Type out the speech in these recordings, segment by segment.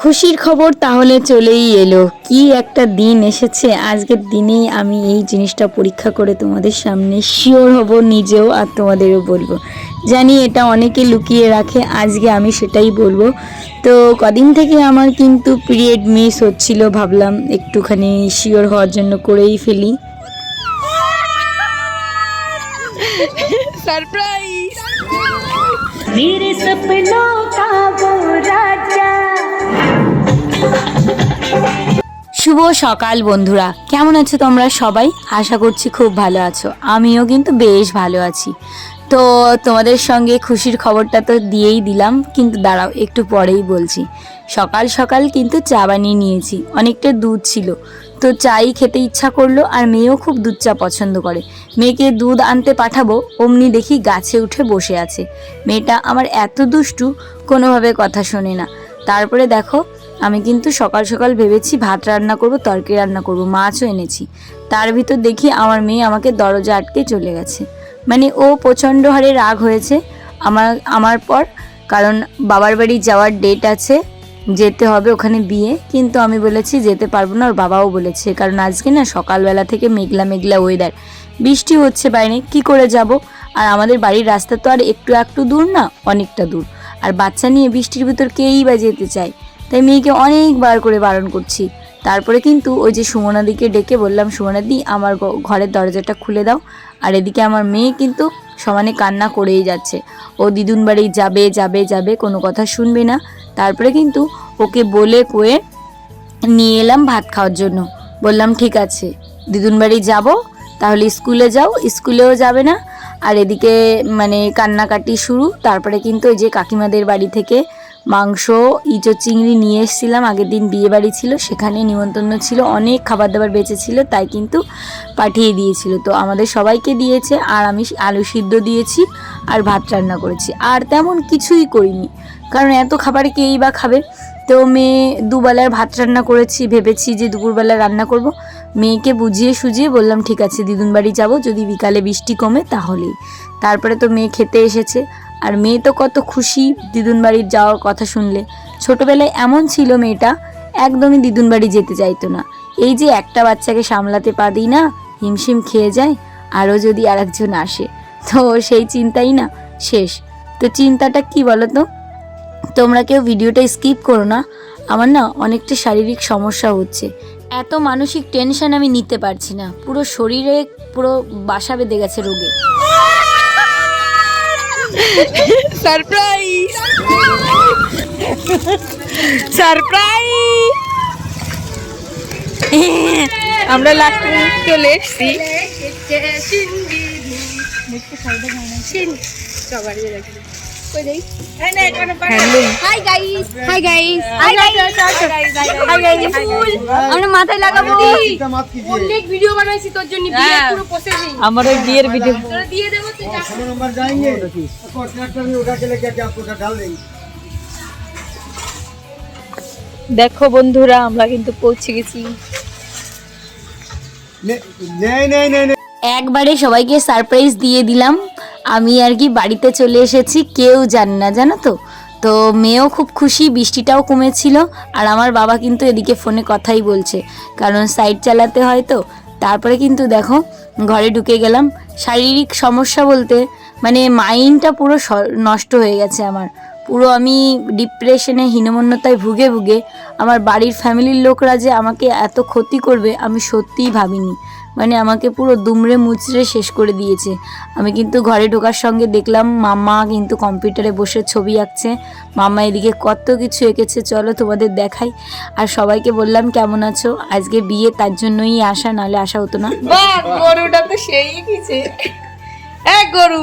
খুশির খবর তাহলে চলেই এলো। কি একটা দিন এসেছে, আজকের দিনেই আমি এই জিনিসটা পরীক্ষা করে তোমাদের সামনে শিওর হব নিজেও, আর তোমাদেরও বলবো। জানি এটা অনেকে লুকিয়ে রাখে, আজকে আমি সেটাই বলবো। তো কদিন থেকে আমার কিন্তু পিরিয়ড মিস হচ্ছিল, ভাবলাম একটুখানি শিওর হওয়ার জন্য করেই ফেলি। सरप्राइज मेरे सपनों का वो राजा। শুভ সকাল বন্ধুরা, কেমন আছো তোমরা সবাই? আশা করছি খুব ভালো আছো, আমিও কিন্তু বেশ ভালো আছি। তো তোমাদের সঙ্গে খুশির খবরটা তো দিয়েই দিলাম, কিন্তু দাঁড়াও একটু পরেই বলছি। সকাল সকাল কিন্তু চা বানিয়ে নিয়েছি, অনেকটা দুধ ছিল, তো চাই খেতে ইচ্ছা করলো। আর মেয়েও খুব দুধ চা পছন্দ করে। মেয়েকে দুধ আনতে পাঠাবো, অমনি দেখি গাছে উঠে বসে আছে। মেয়েটা আমার এত দুষ্টু, কোনোভাবে কথা শোনে না। তারপরে দেখো, আমি কিন্তু সকাল সকাল ভেবেছি ভাত রান্না করব, তরকারি রান্না করব, মাছও এনেছি। তার ভিতর দেখি আমার মেয়ে আমাকে দরজা আটকে চলে গেছে। মানে ও প্রচণ্ড হারে রাগ হয়েছে আমার পর, কারণ বাবার বাড়ি যাওয়ার ডেট আছে, যেতে হবে ওখানে বিয়ে। কিন্তু আমি বলেছি যেতে পারবো না, ওর বাবাও বলেছে, কারণ আজকে না সকালবেলা থেকে মেঘলা মেঘলা ওয়েদার, বৃষ্টি হচ্ছে বাইরে, কি করে যাব? আর আমাদের বাড়ির রাস্তা তো আর একটু দূর না, অনেকটা দূর। আর বাচ্চা নিয়ে বৃষ্টির ভিতর কেই বা যেতে চায়? তাই মেয়েকে অনেকবার করে বারণ করছি। তারপরে কিন্তু ওই যে সুমনাদিকে ডেকে বললাম, সুমনাদি আমার ঘরের দরজাটা খুলে দাও। আর এদিকে আমার মেয়ে কিন্তু সমানে কান্না করেই যাচ্ছে, ও দিদুন বাড়ি যাবে যাবে যাবে, কোনো কথা শুনবে না। তারপরে কিন্তু ওকে বলে কয়ে নিয়ে এলাম ভাত খাওয়ার জন্য। বললাম ঠিক আছে, দিদুন বাড়ি যাবো, তাহলে স্কুলে যাও, স্কুলেও যাবে না। আর এদিকে মানে কান্নাকাটি শুরু। তারপরে কিন্তু ওই যে কাকিমাদের বাড়ি থেকে মাংস, ইঁচড় চিংড়ি নিয়ে এসেছিলাম, আগের দিন বিয়ে বাড়ি ছিল, সেখানে নিমন্ত্রণ ছিল, অনেক খাবার দাবার বেঁচেছিল, তাই কিন্তু পাঠিয়ে দিয়েছিল। তো আমাদের সবাইকে দিয়েছে, আর আমি আলু সিদ্ধ দিয়েছি আর ভাত রান্না করেছি, আর তেমন কিছুই করিনি, কারণ এত খাবার কেই বা খাবে। তো মেয়ে দুবেলার ভাত রান্না করেছি, ভেবেছি যে দুপুরবেলা রান্না করব। মেয়েকে বুঝিয়ে সুঝিয়ে বললাম ঠিক আছে, দিদুন বাড়ি যাবো, যদি বিকালে বৃষ্টি কমে তাহলেই। তারপরে তো মেয়ে খেতে এসেছে, আর মেয়ে তো কত খুশি দিদুন বাড়ির যাওয়ার কথা শুনলে। ছোটোবেলায় এমন ছিল মেয়েটা, একদমই দিদুন বাড়ি যেতে চাইতো না। এই যে একটা বাচ্চাকে সামলাতে পারি না, হিমশিম খেয়ে যায়, আরও যদি আরেকজন আসে, তো সেই চিন্তাই না শেষ। তো চিন্তাটা কি বলো তো? তোমরা কেউ ভিডিওটা স্কিপ করো না, আমার না অনেকটা শারীরিক সমস্যা হচ্ছে, এত মানসিক টেনশন আমি নিতে পারছি না, পুরো শরীরে পুরো বাসা বেঁধে গেছে রোগে। सरप्राइज सरप्राइज আমরা লাস্ট চলে এসেছি। আমরা মাথায় লাগাবো, অনেক ভিডিও বানাইছি তোর জন্য, বিয়ের পুরো প্রসেসিং, আমার ওই বিয়ের ভিডিও তোরা দিয়ে দেবো, তুই যা। नंबर जाएंगे और ट्रैक्टर में उठा के लेके आके आपको उधर डाल देंगे। দেখো বন্ধুরা, আমরা কিন্তু পৌঁছে গেছি। नहीं नहीं नहीं नहीं একবারে সবাইকে সারপ্রাইজ দিয়ে দিলাম। আমি আর কি বাড়িতে চলে এসেছি, কেউ জানে না, জানো তো। তো মেয়েও খুব খুশি, বৃষ্টিটাও কমেছিল। আর আমার বাবা কিন্তু এদিকে ফোনে কথাই বলছে, কারণ সাইড চালাতে হয় তো। তারপরে কিন্তু দেখো ঘরে ঢুকে গেলাম। শারীরিক সমস্যা বলতে মানে মাইন্ডটা পুরো নষ্ট হয়ে গেছে আমার, পুরো আমি ডিপ্রেশনে, হীনমন্যতায় ভুগে ভুগে আমার বাড়ির ফ্যামিলির লোকরা যে আমাকে এত ক্ষতি করবে আমি সত্যিই ভাবিনি। মানে আমাকে পুরো দুমড়ে মুচড়ে শেষ করে দিয়েছে। আমি কিন্তু ঘরে ঢোকার সঙ্গে দেখলাম মাম্মা কিন্তু কম্পিউটারে বসে ছবি আঁকছে, মাম্মা এদিকে কত কিছু এঁকেছে, চলো তোমাদের দেখাই। আর সবাইকে বললাম কেমন আছো, আজকে বিয়ে তার জন্যই আসা, নাহলে আসা হতো না। বাহ, গরুটা তো সেই কিছে। এ গরু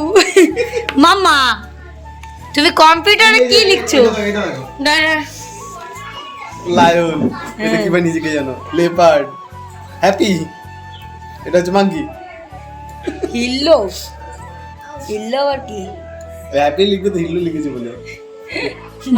মাম্মা, তুমি কম্পিউটারে কি লিখছো? লায়ন এটা কি বানিয়েছে কে জানো? লেপার্ড। হ্যাপি এটা হচ্ছে মাঙ্কি। হিল্লো হিল্লো আর কি? হ্যাপি লিখবে তো হিল্লু লিখেছে বলে।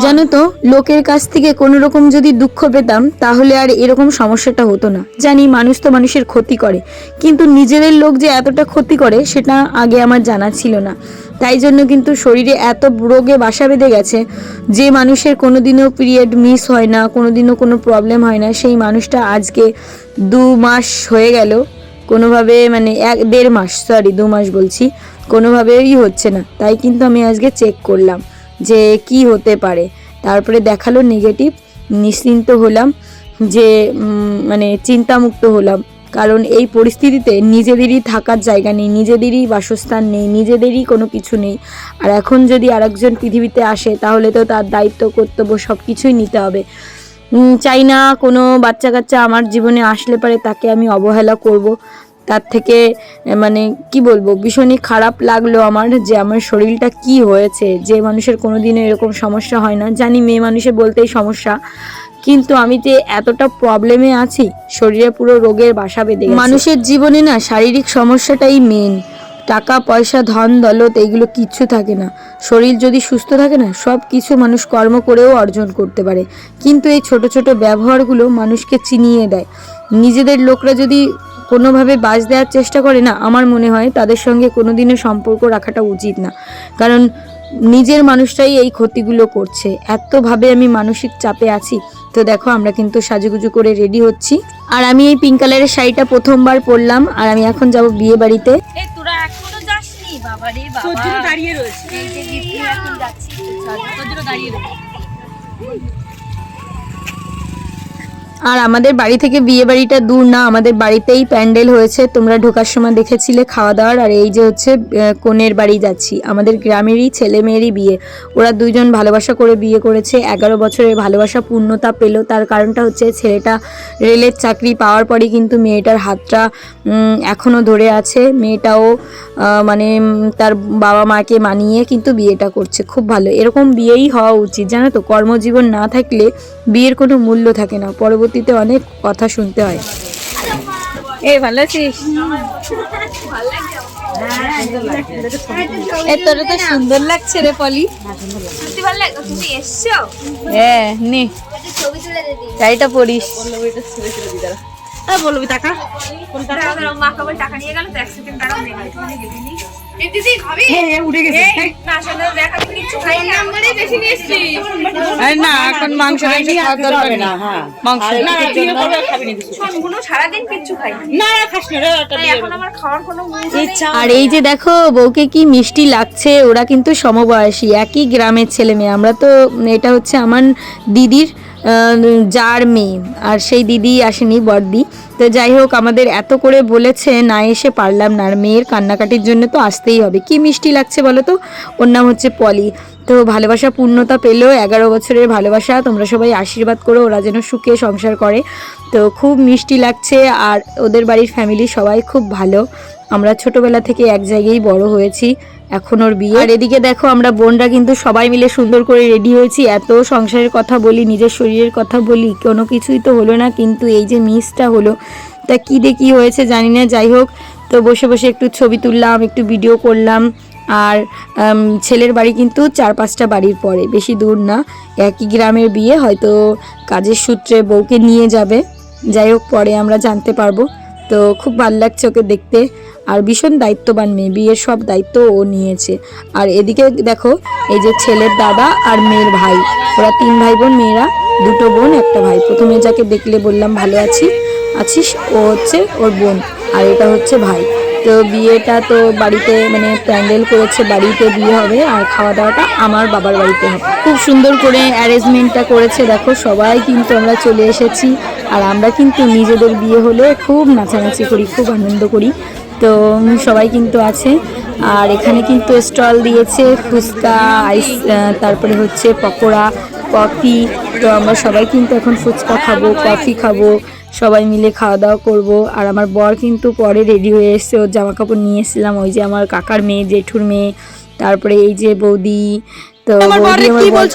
জানো তো, লোকের কাছ থেকে কোনো রকম যদি দুঃখ পেতাম তাহলে আর এরকম সমস্যাটা হতো না। জানি মানুষ তো মানুষের ক্ষতি করে, কিন্তু নিজেদের লোক যে এতটা ক্ষতি করে সেটা আগে আমার জানা ছিল না। তাই জন্য কিন্তু শরীরে এত রোগে বাসা বেঁধে গেছে। যে মানুষের কোনোদিনও পিরিয়ড মিস হয় না, কোনোদিনও কোনো প্রবলেম হয় না, সেই মানুষটা আজকে 2 মাস হয়ে গেল কোনোভাবে, মানে 1.5 মাস, সরি 2 মাস বলছি, কোনোভাবেই হচ্ছে না। তাই কিন্তু আমি আজকে চেক করলাম যে কি হতে পারে, তারপরে দেখালো নেগেটিভ। নিশ্চিন্ত হলাম, যে মানে চিন্তামুক্ত হলাম। কারণ এই পরিস্থিতিতে নিজেদেরই থাকার জায়গা নেই, নিজেদেরই বাসস্থান নেই, নিজেদেরই কোনো কিছু নেই। আর এখন যদি আরেকজন পৃথিবীতে আসে তাহলে তো তার দায়িত্ব কর্তব্য সব কিছুই নিতে হবে। চাই না কোনো বাচ্চা কাচ্চা আমার জীবনে আসলে পারে তাকে আমি অবহেলা করব। তার থেকে মানে কি বলবো, ভীষণই খারাপ লাগলো আমার, যে আমার শরীরটা কি হয়েছে। যে মানুষের কোনোদিনও এরকম সমস্যা হয় না, জানি মেয়ে মানুষের বলতেই সমস্যা, কিন্তু আমি যে এতটা প্রবলেমে আছি, শরীরে পুরো রোগের বাসা বেঁধে গেছে। মানুষের জীবনে না শারীরিক সমস্যাটাই মেন, টাকা পয়সা ধন দৌলত এইগুলো কিচ্ছু থাকে না। শরীর যদি সুস্থ থাকে না, সব কিছু মানুষ কর্ম করেও অর্জন করতে পারে। কিন্তু এই ছোট ছোট ব্যবহারগুলো মানুষকে চিনিয়ে দেয়। নিজেদের লোকরা যদি কোনোভাবে বাজ দেওয়ার চেষ্টা করে না, আমার মনে হয় তাদের সঙ্গে কোনোদিনও সম্পর্ক রাখাটা উচিত না। কারণ নিজের মানুষটাই এই ক্ষতিগুলো করছে। এতভাবে আমি মানসিক চাপে আছি। তো দেখো আমরা কিন্তু সাজুগুজু করে রেডি হচ্ছি, আর আমি এই পিঙ্ক কালারের শাড়িটা প্রথমবার পরলাম। আর আমি এখন যাব বিয়ে বাড়িতে। এই তোরা এখনো যাসনি? বাবা রে বাবা, তোর জন্য দাঁড়িয়ে রয়েছে। এই যে গিফট এখন যাচ্ছি, তোর জন্য দাঁড়িয়ে রয়েছে। আর আমাদের বাড়ি থেকে বিয়ে বাড়িটা দূর না, আমাদের বাড়িতেই প্যান্ডেল হয়েছে, তোমরা ঢোকার সময় দেখেছিলে খাওয়া দাওয়ার। আর এই যে হচ্ছে কনের বাড়ি যাচ্ছি, আমাদের গ্রামেরই ছেলে মেয়েরই বিয়ে। ওরা দুইজন ভালোবাসা করে বিয়ে করেছে, 11 বছরের ভালোবাসা পূর্ণতা পেল। তার কারণটা হচ্ছে ছেলেটা রেলের চাকরি পাওয়ার পরই কিন্তু মেয়েটার হাতটা এখনও ধরে আছে। মেয়েটাও মানে তার বাবা মাকে মানিয়ে কিন্তু বিয়েটা করছে, খুব ভালো। এরকম বিয়েই হওয়া উচিত, জানো তো। কর্মজীবন না থাকলে বিয়ের কোনো মূল্য থাকে না, পরবর্তীতে অনেক কথা শুনতে হয়। এই ভালো আছিস? তোর তো সুন্দর লাগছে রে পলি। সত্যি ভালো লাগে। তুমি এসছো? হ্যাঁ নে ছবি তুলে দিদি। শাড়িটা পরিস। বলবি টাকা কোন টাকা? মা কেবল টাকা নিয়ে গেল তো 1 সেকেন্ড দাঁড়াও, নেই দিদি খাবি? উঠে গেছে না আসলে দেখা কিছু খাই না, আমরাই বেশি নিয়ে এসেছি। আরে না, এখন মাংস খাওয়ার দরকার না। হ্যাঁ মাংস না, তুই করে খাবি না কিছু। কোনো সারাদিন কিছু খাই না না, খাস না রে। এখন আমার খাওয়ার কোনো ইচ্ছা। আর এই যে দেখো বউকে কি মিষ্টি লাগছে। ওরা কিন্তু সমবয়সী, একই গ্রামের ছেলে মেয়ে। আমরা তো, এটা হচ্ছে আমার দিদির যার মেয়ে, আর সেই দিদি আসেনি, বড়দি। তো যাই হোক, আমাদের এত করে বলেছে, না এসে পারলাম না। আর মেয়ের কান্নাকাটির জন্য তো আসতেই হবে। কি মিষ্টি লাগছে বলো তো। ওর নাম হচ্ছে পলি। তো ভালোবাসা পূর্ণতা পেলো, 11 বছরের ভালোবাসা। তোমরা সবাই আশীর্বাদ করো ওরা যেন সুখে সংসার করে। তো খুব মিষ্টি লাগছে। আর ওদের বাড়ির ফ্যামিলি সবাই খুব ভালো। আমরা ছোটবেলা থেকে এক জায়গায় বড় হয়েছি, এখন ওর বিয়ে। আর এদিকে দেখো আমরা বোনরা কিন্তু সবাই মিলে সুন্দর করে রেডি হয়েছি। এত সংসারের কথা বলি, নিজের শরীরের কথা বলি, কোনো কিছুই তো হলো না। কিন্তু এই যে মিসটা হলো, তা কী দিয়ে কী হয়েছে জানি না। যাই হোক, তো বসে বসে একটু ছবি তুললাম, একটু ভিডিও করলাম। আর ছেলের বাড়ি কিন্তু 4-5টা বাড়ির পরে, বেশি দূর না, একই গ্রামের বিয়ে। হয়তো কাজের সূত্রে বউকে নিয়ে যাবে, যাই হোক পরে আমরা জানতে পারবো। তো খুব ভালো লাগছে ওকে দেখতে। আর ভীষণ দায়িত্ববান মেয়ে, বিয়ের সব দায়িত্ব ও নিয়েছে। আর এদিকে দেখো, এই যে ছেলের দাদা আর মেয়ের ভাই, ওরা 3 ভাই বোন, মেয়েরা 2টো বোন 1টা ভাই। প্রথমে যাকে দেখলে বললাম ভালো আছিস, ও হচ্ছে ওর বোন, আর এটা হচ্ছে ভাই। তো বিয়েটা তো বাড়িতে, মানে প্যান্ডেল করেছে, বাড়িতে বিয়ে হবে। আর খাওয়া দাওয়াটা আমার বাবার বাড়িতে হবে। খুব সুন্দর করে অ্যারেঞ্জমেন্টটা করেছে। দেখো সবাই কিন্তু আমরা চলে এসেছি। আর আমরা কিন্তু নিজেদের বিয়ে হলে খুব নাচানাচি করি, খুব আনন্দ করি। তো সবাই কিন্তু আছে। আর এখানে কিন্তু স্টল দিয়েছে ফুচকা, আইস, তারপরে হচ্ছে পকোড়া, কফি। তো আমরা সবাই কিন্তু এখন ফুচকা খাবো, কফি খাবো, সবাই মিলে খাওয়া দাওয়া করবো। আর আমার বর কিন্তু পরে রেডি হয়ে এসছে, ওর জামা কাপড় নিয়ে এসেছিলাম। ওই যে আমার কাকার মেয়ে, জেঠুর মেয়ে, তারপরে এই যে বৌদি। তো বৌদি আমার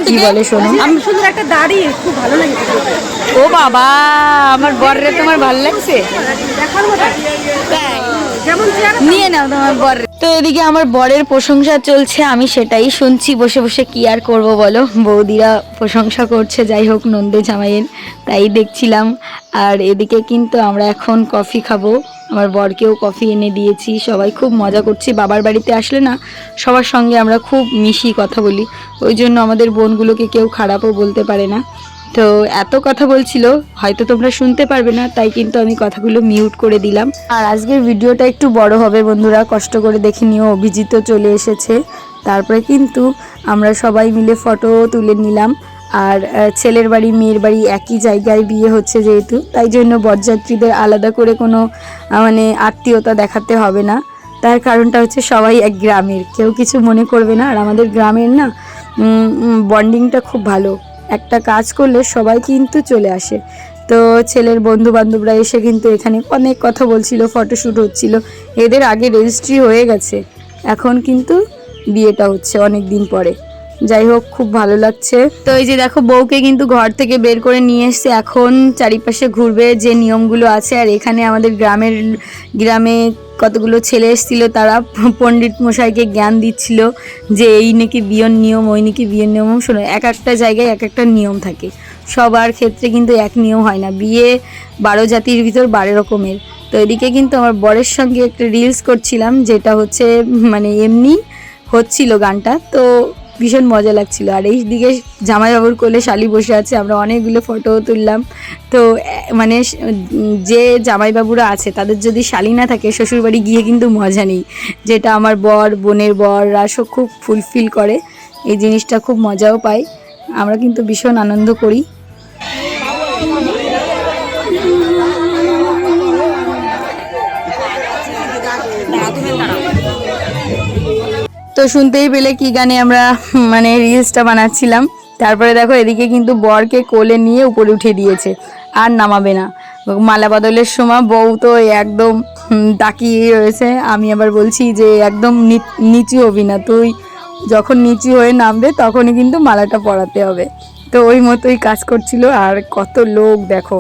কি বলে শোনো। আমি সুন্দর একটা দাড়ি, খুব ভালো লাগে। ও বাবা, আমার বর রে তোমার ভালো লাগছে? দেখার মতো। যেমন চেয়ার নিয়ে নাও তোমার বর। তো এদিকে আমার বরের প্রশংসা চলছে, আমি সেটাই শুনছি বসে বসে, কি আর করব বলো, বৌদিরা প্রশংসা করছে, যাই হোক নন্দে জামাইয়ের, তাই দেখছিলাম। আর এদিকে কিন্তু আমরা এখন কফি খাবো, আমার বরকেও কফি এনে দিয়েছি, সবাই খুব মজা করছি। বাবার বাড়িতে আসলে না সবার সঙ্গে আমরা খুব মিশি, কথা বলি, ওই জন্য আমাদের বোনগুলোকে কেউ খারাপও বলতে পারে না। তো এত কথা বলছিল, হয়তো তোমরা শুনতে পারবে না, তাই কিন্তু আমি কথাগুলো মিউট করে দিলাম। আর আজকের ভিডিওটা একটু বড় হবে বন্ধুরা, কষ্ট করে দেখে নিও। অভিজিৎও চলে এসেছে, তারপরে কিন্তু আমরা সবাই মিলে ফটো তুলে নিলাম। আর ছেলের বাড়ি মেয়ের বাড়ি একই জায়গায় বিয়ে হচ্ছে যেহেতু, তাই জন্য বরযাত্রীদের আলাদা করে কোনো মানে আত্মীয়তা দেখাতে হবে না। তার কারণটা হচ্ছে সবাই এক গ্রামের, কেউ কিছু মনে করবে না। আর আমাদের গ্রামের না বন্ডিংটা খুব ভালো, একটা কাজ করলে সবাই কিন্তু চলে আসে। তো ছেলের বন্ধু বান্ধবরা এসে কিন্তু এখানে অনেক কথা বলছিল, ফটোশ্যুট হচ্ছিল। এদের আগে রেজিস্ট্রি হয়ে গেছে, এখন কিন্তু বিয়েটা হচ্ছে অনেক দিন পরে। যাই হোক, খুব ভালো লাগছে। তো এই যে দেখো, বউকে কিন্তু ঘর থেকে বের করে নিয়ে এসছে, এখন চারিপাশে ঘুরবে, যে নিয়মগুলো আছে। আর এখানে আমাদের গ্রামে কতগুলো ছেলে এসেছিল, তারা পণ্ডিত মশাইকে জ্ঞান দিচ্ছিল যে এই নাকি বিয়ের নিয়ম, ওই নাকি বিয়ের নিয়ম। শোনো, এক একটা জায়গায় এক একটা নিয়ম থাকে, সবার ক্ষেত্রে কিন্তু এক নিয়ম হয় না। বিয়ে 12 জাতির ভিতর 12 রকমের। তো এদিকে কিন্তু আমার বরের সঙ্গে একটা রিলস করছিলাম, যেটা হচ্ছে মানে এমনি হচ্ছিল গানটা, তো ভীষণ মজা লাগছিল। আর এই দিকে জামাইবাবুর কোলে শালি বসে আছে, আমরা অনেকগুলো ফটো তুললাম। তো মানে যে জামাইবাবুরা আছে তাদের যদি শালি না থাকে, শ্বশুরবাড়ি গিয়ে কিন্তু মজা নেই, যেটা আমার বর, বোনের বররা সব খুব ফুলফিল করে, এই জিনিসটা খুব মজাও পায়। আমরা কিন্তু ভীষণ আনন্দ করি। তো শুনতেই পেলে কি গানে আমরা মানে রিলসটা বানাচ্ছিলাম। তারপরে দেখো, এদিকে কিন্তু বরকে কোলে নিয়ে উপরে উঠিয়ে দিয়েছে, আর নামাবে না। মালা বদলের সময় বউ তো একদম তাকিয়ে রয়েছে। আমি আবার বলছি যে একদম নিচু হবি না, তুই যখন নিচু হয়ে নামবে তখনই কিন্তু মালাটা পরাতে হবে। তো ওই মতোই কাজ করছিল। আর কত লোক দেখো,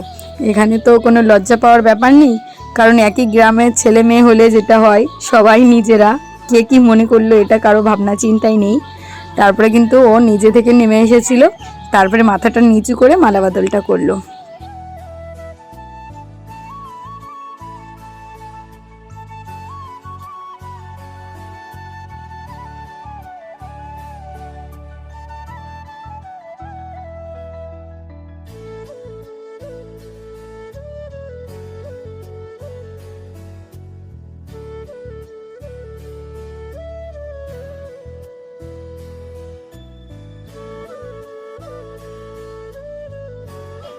এখানে তো কোনো লজ্জা পাওয়ার ব্যাপার নেই, কারণ একই গ্রামের ছেলে মেয়ে হলে যেটা হয়, সবাই নিজেরা, কে কি মনে করলো এটা কারো ভাবনা চিন্তাই নেই। তারপরে কিন্তু ও নিজে থেকে নেমে এসেছিল, তারপরে মাথাটা নিচু করে মালা বদলটা করলো।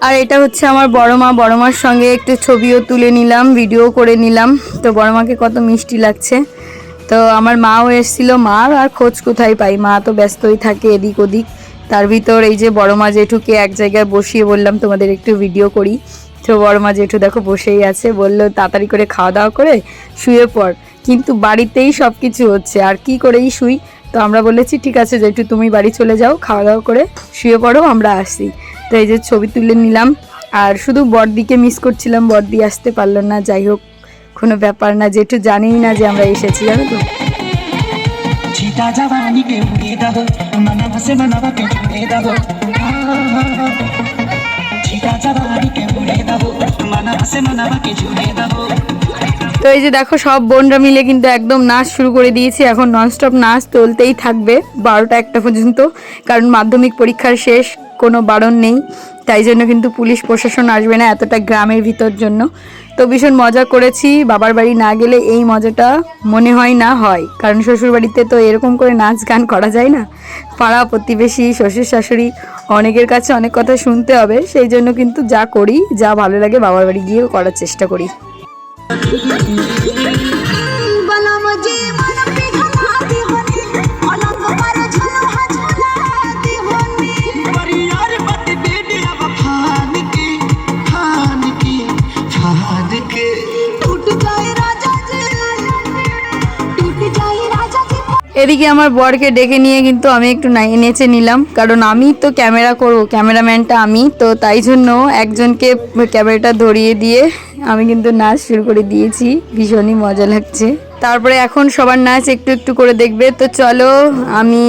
আর এটা হচ্ছে আমার বড় মা, বড় মার সঙ্গে একটু ছবিও তুলে নিলাম, ভিডিও করে নিলাম। তো বড় মাকে কত মিষ্টি লাগছে। তো আমার মাও এসেছিল, মা আর খোঁজ কোথায় পাই, মা তো ব্যস্তই থাকে এদিক ওদিক। তার ভিতর এই যে বড় মা জেঠুকে এক জায়গায় বসিয়ে বললাম তোমাদের একটু ভিডিও করি। তো বড় মা জেঠু দেখো বসেই আছে, বললো তাড়াতাড়ি করে খাওয়া দাওয়া করে শুয়ে পড়, কিন্তু বাড়িতেই সব কিছু হচ্ছে, আর কি করেই শুই। তো আমরা বলেছি ঠিক আছে জেঠু, তুমি বাড়ি চলে যাও, খাওয়া দাওয়া করে শুয়ে পড়ো, আমরা আসি। তো এই যে ছবি তুলে নিলাম। আর শুধু বড়দিকে মিস করছিলাম, বড়দি আসতে পারলো না। যাই হোক, কোনো ব্যাপার না, জেঠু জানেই না যে আমরা এসেছি, জানো তো। তো এই যে দেখো, সব বোনরা মিলে কিন্তু একদম নাচ শুরু করে দিয়েছি, এখন ননস্টপ নাচ চলতেই থাকবে 12টা 1টা পর্যন্ত, কারণ মাধ্যমিক পরীক্ষার শেষ, কোনো বারণ নেই। তাই জন্য কিন্তু পুলিশ প্রশাসন আসবে না এতটা গ্রামের ভিতর জন্য। তো ভীষণ মজা করেছি, বাবার বাড়ি না গেলে এই মজাটা মনে হয় না হয়, কারণ শ্বশুরবাড়িতে তো এরকম করে নাচ গান করা যায় না, পাড়া প্রতিবেশী শ্বশুর শাশুড়ি অনেকের কাছে অনেক কথা শুনতে হবে, সেই জন্য কিন্তু যা করি, যা ভালো লাগে বাবার বাড়ি গিয়েও করার চেষ্টা করি। এদিকে আমার বরকে ডেকে নিয়ে কিন্তু আমি একটু নেচে নিলাম, কারণ আমি তো ক্যামেরা করব, ক্যামেরাম্যানটা আমি, তো তাই জন্য একজনকে ক্যামেরাটা ধরিয়ে দিয়ে আমি কিন্তু নাচ শুরু করে দিয়েছি, ভীষণই মজা লাগছে। তারপরে এখন সবার নাচ একটু একটু করে দেখবে, তো চলো আমি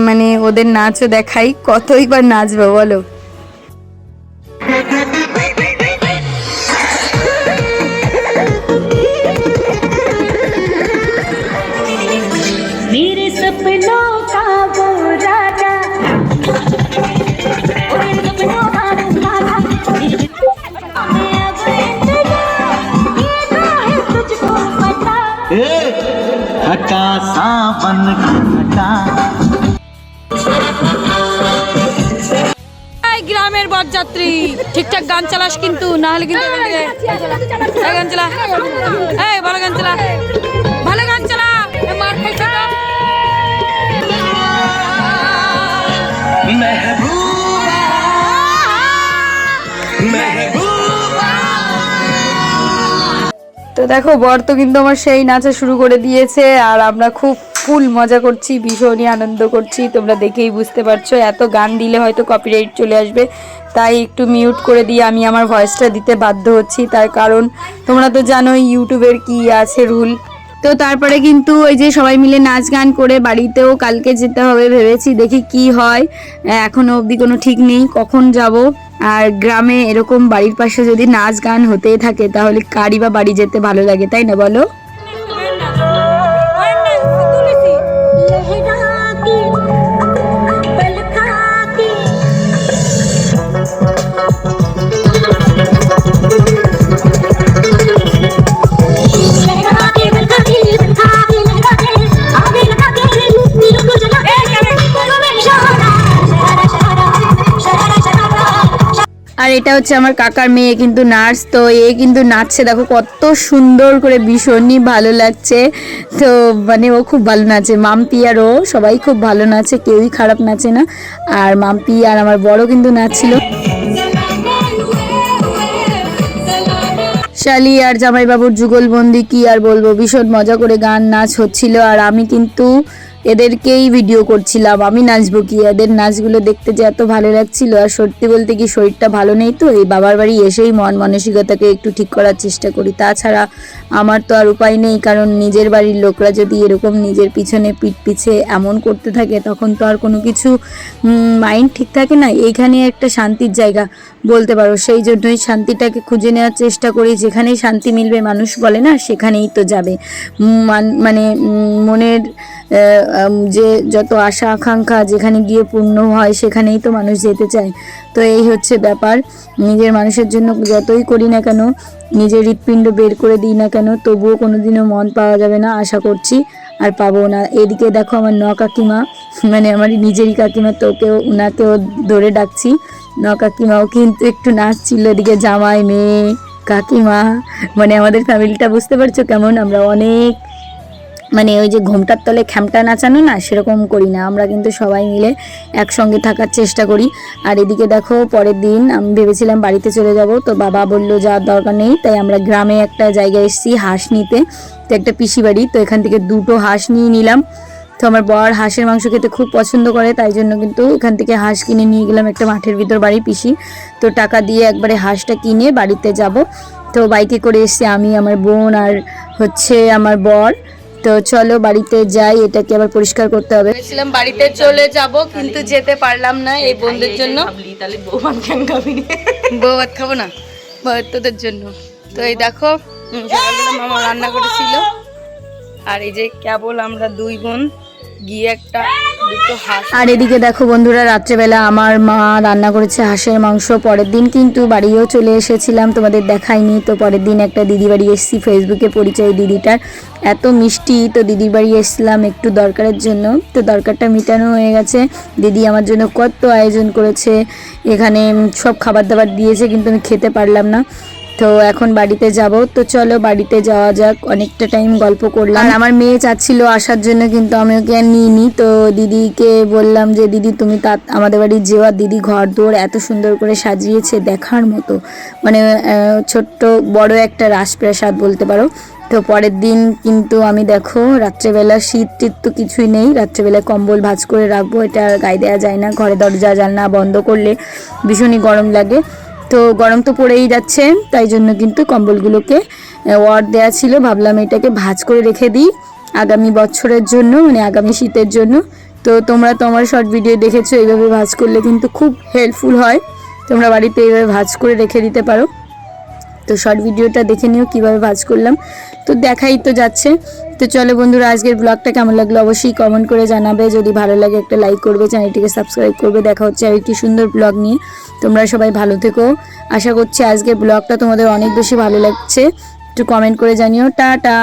মানে ওদের নাচও দেখাই। কতই বার নাচবো বলো। मेरे सपनों का वो राजा, ओ मेरे सपनों का वो राजा, मैं अब इंतजार ये तो है तुझको पता। हटा सावन हटा। গ্রামের বরযাত্রী ঠিকঠাক গান চালাস কিন্তু, না হলে কিন্তু গান চালা, এই ভালো গান চালা, ভালো গান চালা, মার খাইছে তো। তো দেখো বর তো কিন্তু আমার সেই নাচা শুরু করে দিয়েছে, আর আমরা খুব ফুল মজা করছি, ভীষণই আনন্দ করছি। তোমরা দেখেই বুঝতে পারছো, এত গান দিলে হয়তো কপিরাইট চলে আসবে, তাই একটু মিউট করে দিয়ে আমি আমার ভয়েসটা দিতে বাধ্য হচ্ছি। তার কারণ তোমরা তো জানোই ইউটিউবের কি আছে রুল। তো তারপরে কিন্তু ওই যে সবাই মিলে নাচ গান করে বাড়িতেও কালকে যেতে হবে ভেবেছি, দেখি কি হয়। এখনো অবধি কোনো ঠিক নেই কখন যাব। আর গ্রামে এরকম বাড়ির পাশে যদি নাচ গান হতেই থাকে তাহলে কারই বা বাড়ি যেতে ভালো লাগে, তাই না বলো। আর এটা হচ্ছে আমার কাকার মেয়ে, কিন্তু নার্স। তো এ কিন্তু নাচছে, দেখো কত সুন্দর করে, ভীষণই ভালো লাগছে। তো মানে ও খুব ভালো নাচে, মাম্পি আর ও সবাই খুব ভালো নাচে, কেউই খারাপ নাচে না। আর মাম্পি আর আমার বড় কিন্তু নাচছিল। শালি আর জামাইবাবুর যুগলবন্দি কি আর বলবো, ভীষণ মজা করে গান নাচ হচ্ছিল। আর আমি কিন্তু এদেরকেই ভিডিও করছিলাম, আমি নাচবো কি, এদের নাচগুলো দেখতে যে এত ভালো লাগছিল। আর সত্যি বলতে কি শরীরটা ভালো নেই, তো এই বাবার বাড়ি এসেই মন মানসিকতাকে একটু ঠিক করার চেষ্টা করি। তাছাড়া আমার তো আর উপায় নেই, কারণ নিজের বাড়ির লোকরা যদি এরকম নিজের পিছনে পিঠ পিছে এমন করতে থাকে তখন তো আর কোনো কিছু মাইন্ড ঠিক থাকে না। এইখানে একটা শান্তির জায়গা বলতে পারো, সেই জন্যই শান্তিটাকে খুঁজে নেওয়ার চেষ্টা করি। যেখানেই শান্তি মিলবে, মানুষ বলে না, সেখানেই তো যাবে। মানে মনের যে যত আশা আকাঙ্ক্ষা যেখানে গিয়ে পূর্ণ হয় সেখানেই তো মানুষ যেতে চায়। তো এই হচ্ছে ব্যাপার। নিজের মানুষের জন্য যতই করি না কেন, নিজের হৃৎপিণ্ড বের করে দিই না কেন, তবুও কোনোদিনও মন পাওয়া যাবে না, আশা করছি আর পাবো না। এদিকে দেখো আমার কাকিমা, মানে আমার নিজেরই কাকিমা, ওনাকেও ধরে ডাকছি, কাকিমাও কিন্তু একটু নাচছিল। এদিকে জামাই, মেয়ে, কাকিমা, মানে আমাদের ফ্যামিলিটা বুঝতে পারছো কেমন। আমরা অনেক মানে ওই যে ঘোমটার তলে খ্যামটা নাচানো না, সেরকম করি না, আমরা কিন্তু সবাই মিলে একসঙ্গে থাকার চেষ্টা করি। আর এদিকে দেখো পরের দিন আমি ভেবেছিলাম বাড়িতে চলে যাব, তো বাবা বললো যাওয়ার দরকার নেই, তাই আমরা গ্রামে একটা জায়গায় এসেছি হাঁস নিতে। তো একটা পিসি বাড়ি, তো এখান থেকে 2টো হাঁস নিয়ে নিলাম। তো আমার বর হাঁসের মাংস খেতে খুব পছন্দ করে, তাই জন্য কিন্তু এখান থেকে হাঁস কিনে নিয়ে গেলাম একটা মাঠের ভিতর বাড়ি পিসি। তো টাকা দিয়ে একবারে হাঁসটা কিনে বাড়িতে যাব। তো বাইকে করে এসেছি আমি, আমার বোন আর হচ্ছে আমার বর। তো চলো বাড়িতে যাই, এটাকে আবার পরিষ্কার করতে হবে। ভেবেছিলাম বাড়িতে চলে যাব, কিন্তু যেতে পারলাম না এই বোনদের জন্য। তাহলে বউ ভাত কেন খাবি? বউ ভাত খাবো না, তোদের জন্য। তো এই দেখো সকালবেলা মামা রান্না করেছিল, আর এই যে কেবল আমরা 2 বোন গিয়ে একটা 2টো হাঁস। আর এদিকে দেখো বন্ধুরা, রাত্রেবেলা আমার মা রান্না করেছে হাঁসের মাংস। পরের দিন কিন্তু বাড়িও চলে এসেছিলাম, তোমাদের দেখাইনি। তো পরের দিন একটা দিদি বাড়ি এসেছি, ফেসবুকে পরিচয় দিদিটার, এত মিষ্টি। তো দিদির বাড়ি এসেছিলাম একটু দরকারের জন্য, তো দরকারটা মিটানো হয়ে গেছে। দিদি আমার জন্য কত আয়োজন করেছে, এখানে সব খাবার দাবার দিয়েছে, কিন্তু আমি খেতে পারলাম না। তো এখন বাড়িতে যাব, তো চলো বাড়িতে যাওয়া যাক। অনেকটা টাইম গল্প করলাম। আর আমার মেয়ে চাচ্ছিল আসার জন্য, কিন্তু আমি ওকে আর নিইনি। তো দিদিকে বললাম যে দিদি তুমি আমাদের বাড়ি যেও। আর দিদি ঘর দোর এত সুন্দর করে সাজিয়েছে, দেখার মতো, মানে ছোট্ট বড় একটা রাজপ্রাসাদ বলতে পারো। তো পরের দিন কিন্তু আমি দেখো রাত্রেবেলা, শীত টিত তো কিছুই নেই, রাত্রেবেলায় কম্বল ভাঁজ করে রাখবো, এটা গায়ে দেওয়া যায় না, ঘরে দরজা জানলা বন্ধ করলে ভীষণই গরম লাগে। তো গরম তো পড়েই যাচ্ছে, তাই জন্য কিন্তু কম্বলগুলোকে ওয়ার দেওয়া ছিল। ভাবলাম এটাকে ভাঁজ করে রেখে দিই আগামী বছরের জন্য, মানে আগামী শীতের জন্য। তো তোমরা তো আমার শর্ট ভিডিও দেখেছো, এইভাবে ভাঁজ করলে কিন্তু খুব হেল্পফুল হয়। তোমরা বাড়িতে এইভাবে ভাঁজ করে রেখে দিতে পারো। তো শর্ট ভিডিওটা দেখে নিও কীভাবে ভাঁজ করলাম, তো দেখাই তো যাচ্ছে। তো চলো বন্ধুরা, আজকের ব্লগটা কেমন লাগলো অবশ্যই কমেন্ট করে জানাবে। যদি ভালো লাগে একটা লাইক করবে, চ্যানেলটিকে সাবস্ক্রাইব করবে। দেখা হচ্ছে আর একটি সুন্দর ব্লগ নিয়ে। তোমরা সবাই ভালো থেকো। আশা করছি আজকের ব্লগটা তোমাদের অনেক বেশি ভালো লাগছে। একটু কমেন্ট করে জানিও। টাটা।